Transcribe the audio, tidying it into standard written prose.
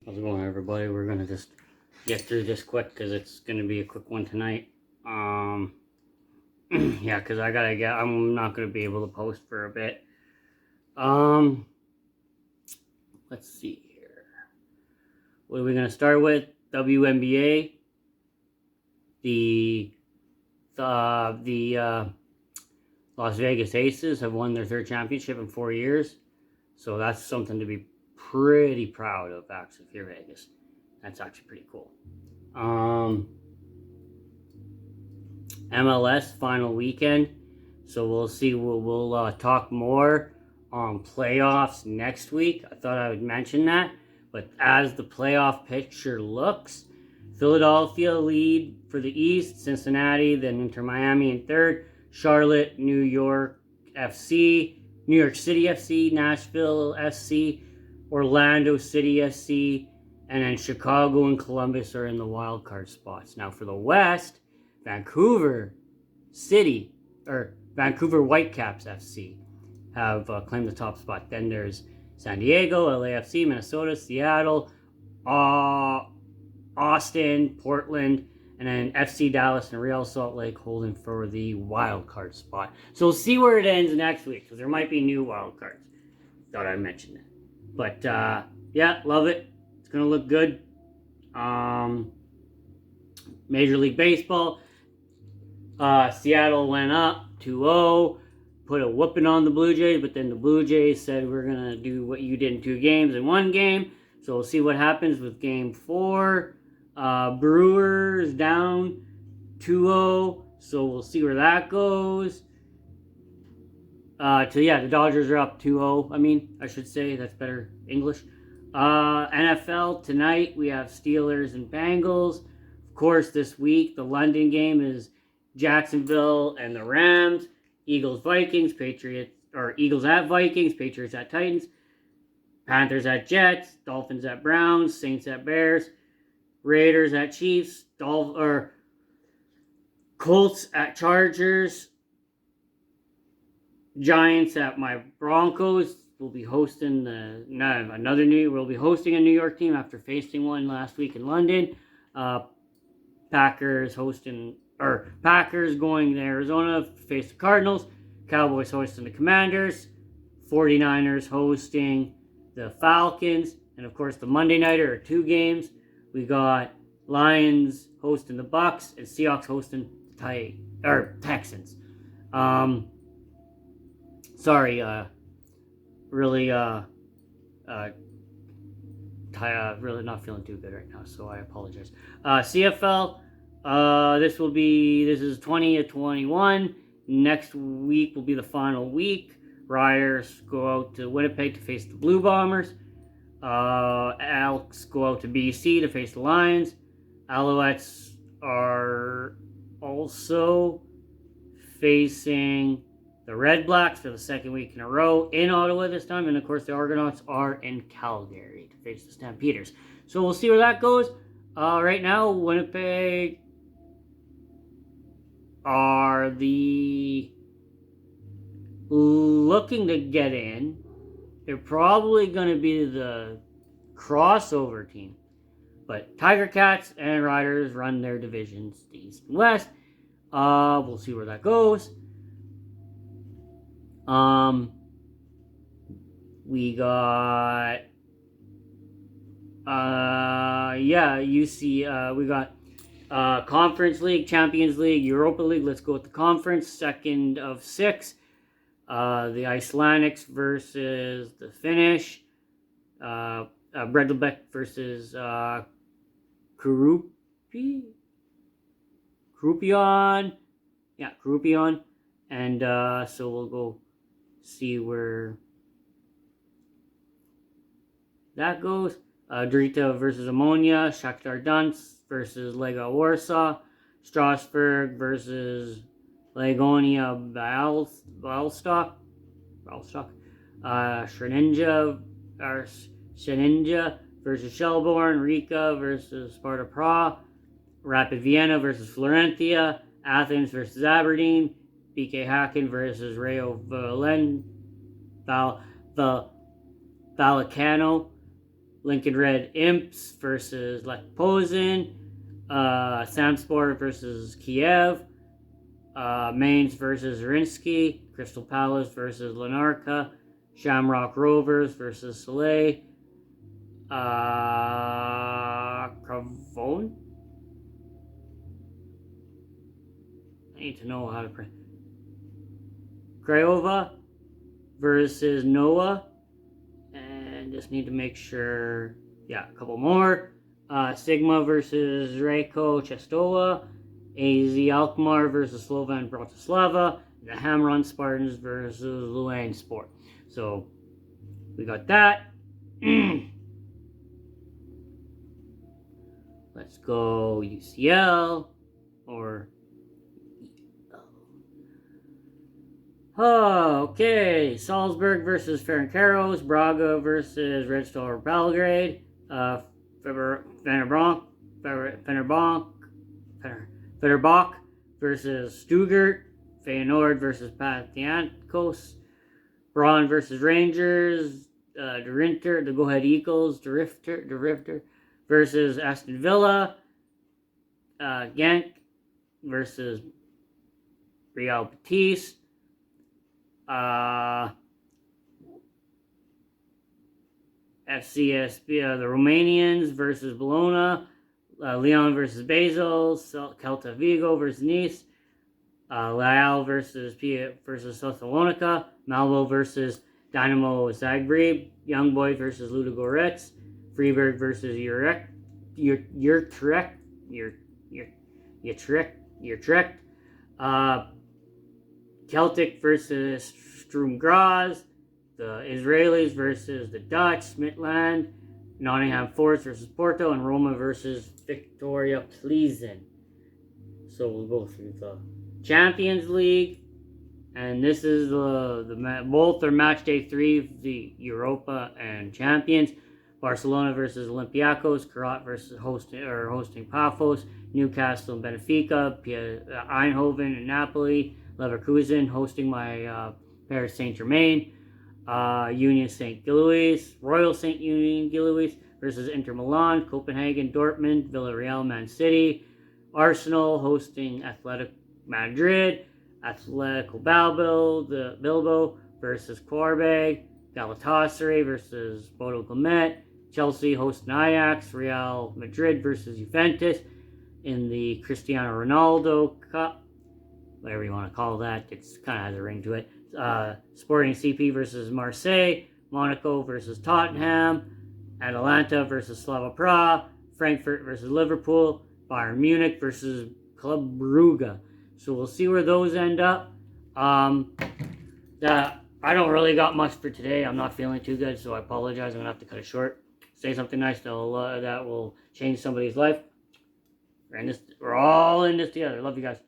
How's it going, everybody? We're gonna just get through this quick because it's gonna be a quick one tonight. Yeah, because I'm not gonna be able to post for a bit. Let's see here. What are we gonna start with? WNBA. The Las Vegas Aces have won their third championship in 4 years, so that's something to be pretty proud of. Actually, if you're Vegas, that's actually pretty cool. MLS final weekend, so we'll see. We'll talk more on playoffs next week. I thought I would mention that, but as the playoff picture looks, Philadelphia lead for the East, Cincinnati, then Inter Miami in third, Charlotte, New York FC, New York City FC, Nashville FC, Orlando City FC, and then Chicago and Columbus are in the wild card spots. Now for the West, Vancouver Whitecaps FC have claimed the top spot. Then there's San Diego, LAFC, Minnesota, Seattle, Austin, Portland, and then FC Dallas and Real Salt Lake holding for the wild card spot. So we'll see where it ends next week because there might be new wild cards. Thought I'd mention that. But yeah, love it. It's gonna look good. Major League Baseball. Seattle went up 2-0, put a whooping on the Blue Jays, but then the Blue Jays said we're going to do what you did in 2 games in 1 game. So we'll see what happens with game 4. Brewers down 2-0, so we'll see where that goes. The Dodgers are up 2-0. I should say, that's better English. NFL tonight, we have Steelers and Bengals. Of course, this week, the London game is Jacksonville and the Rams, Eagles at Vikings, Patriots at Titans, Panthers at Jets, Dolphins at Browns, Saints at Bears, Raiders at Chiefs, Colts at Chargers, Giants at my Broncos. We'll be hosting we'll be hosting a New York team after facing one last week in London. Packers going to Arizona to face the Cardinals. Cowboys hosting the Commanders. 49ers hosting the Falcons. And of course, the Monday nighter are 2 games. We got Lions hosting the Bucks and Seahawks hosting the Texans. Really not feeling too good right now, so I apologize. CFL. This is 20 of 21. Next week will be the final week. Riders go out to Winnipeg to face the Blue Bombers. Elks go out to BC to face the Lions. Alouettes are also facing the Red Blacks for the 2nd week in a row in Ottawa this time. And of course, the Argonauts are in Calgary to face the Stampeders. So we'll see where that goes. Right now, Winnipeg are looking to get in. They're probably going to be the crossover team. But Tiger Cats and Riders run their divisions, the East and West. We'll see where that goes. We got we got Conference League, Champions League, Europa League. Let's go with the conference. 2nd of 6. The Icelandics versus the Finnish. Bredelbeck versus Krupion. Yeah, Krupion. And so we'll go see where that goes. Drita versus Ammonia. Shakhtar Donetsk versus Lega Warsaw. Strasbourg versus Lagonia Bialystok. Sheninja versus Shelbourne. Riga versus Sparta Prague. Rapid Vienna versus Florentia. Athens versus Aberdeen. BK Hacken versus Rayo Vallecano. Lincoln Red Imps versus Lech Poznan. Samspor versus Kiev. Mainz versus Zrinski. Crystal Palace versus Lanarka. Shamrock Rovers versus Soleil. Cravone? I need to know how to pronounce. Craiova versus Noah. And just need to make sure. Yeah, a couple more. Sigma versus Rejko Czestochowa. AZ Alkmaar versus Slovan Bratislava. The Hamron Spartans versus Luang Sport. So we got that. Let's go UCL or okay. Salzburg versus Ferencvaros, Braga versus Red Star Belgrade, Fenerbahce versus Stuttgart, Feyenoord versus Panathinaikos, Braun versus Rangers, the Go Ahead Eagles, the Rifter versus Aston Villa, Genk versus Real Betis, FCSB, the Romanians versus Bologna, Lyon versus Basel, Celta Vigo versus Nice, Leal versus Thessalonica, Malmo versus Dynamo Zagreb, Young Boys versus Ludogorets, Freiburg versus Utrecht, Celtic versus Sturm Graz, the Israelis versus the Dutch, Midland, Nottingham Forest versus Porto, and Roma versus Victoria Plzen. So we'll go through the Champions League, and this is both are match day 3 of the Europa and Champions. Barcelona versus Olympiacos, Karat versus hosting Paphos, Newcastle and Benfica, Eindhoven and Napoli, Leverkusen hosting my Paris Saint-Germain, Union St. Gilloise, Royal St. Union Gilloise versus Inter Milan, Copenhagen, Dortmund, Villarreal, Man City, Arsenal hosting Athletic Madrid, Atletico Bilbao versus Quarberg, Galatasaray versus Bodo Glimt, Chelsea hosting Ajax, Real Madrid versus Juventus in the Cristiano Ronaldo Cup, whatever you want to call that. It's kind of has a ring to it. Sporting CP versus Marseille, Monaco versus Tottenham, Atalanta versus Slava Prague, Frankfurt versus Liverpool, Bayern Munich versus Club Brugge. So we'll see where those end up. I don't really got much for today. I'm not feeling too good, so I apologize. I'm going to have to cut it short. Say something nice that will change somebody's life. We're all in this together. Love you guys.